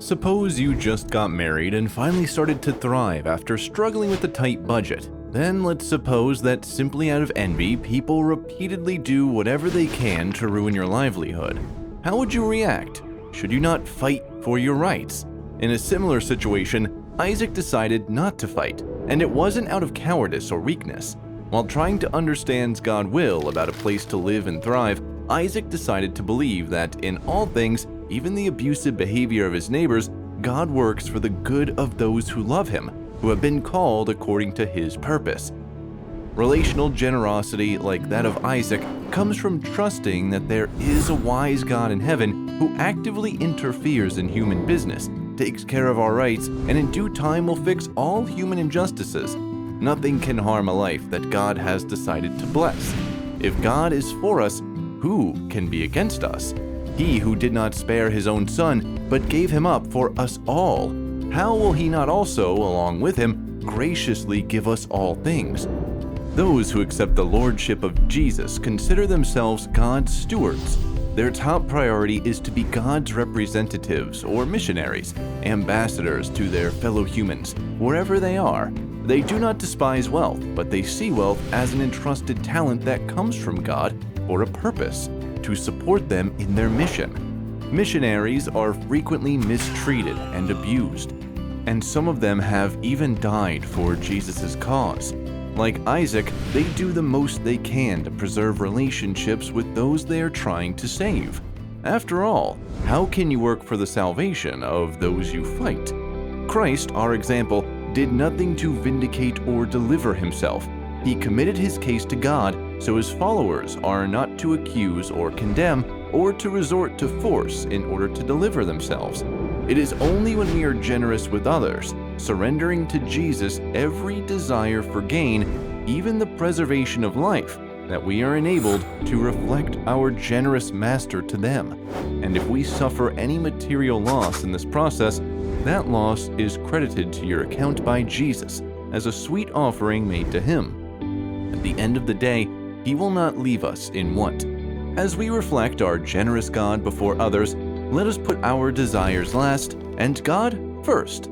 Suppose you just got married and finally started to thrive after struggling with a tight budget. Then let's suppose that simply out of envy, people repeatedly do whatever they can to ruin your livelihood. How would you react? Should you not fight for your rights? In a similar situation, Isaac decided not to fight, and it wasn't out of cowardice or weakness. While trying to understand God's will about a place to live and thrive, Isaac decided to believe that in all things, even the abusive behavior of his neighbors, God works for the good of those who love him, who have been called according to his purpose. Relational generosity like that of Isaac comes from trusting that there is a wise God in heaven who actively interferes in human business, takes care of our rights, and in due time will fix all human injustices. Nothing can harm a life that God has decided to bless. If God is for us, who can be against us? He who did not spare his own son, but gave him up for us all, how will he not also, along with him, graciously give us all things? Those who accept the lordship of Jesus consider themselves God's stewards. Their top priority is to be God's representatives or missionaries, ambassadors to their fellow humans, wherever they are. They do not despise wealth, but they see wealth as an entrusted talent that comes from God for a purpose, to support them in their mission. Missionaries are frequently mistreated and abused, and some of them have even died for Jesus' cause. Like Isaac, they do the most they can to preserve relationships with those they are trying to save. After all, how can you work for the salvation of those you fight? Christ, our example, did nothing to vindicate or deliver himself. He committed his case to God, so his followers are not to accuse or condemn or to resort to force in order to deliver themselves. It is only when we are generous with others, surrendering to Jesus every desire for gain, even the preservation of life, that we are enabled to reflect our generous Master to them. And if we suffer any material loss in this process, that loss is credited to your account by Jesus as a sweet offering made to him. At the end of the day, he will not leave us in want. As we reflect our generous God before others, let us put our desires last and God first.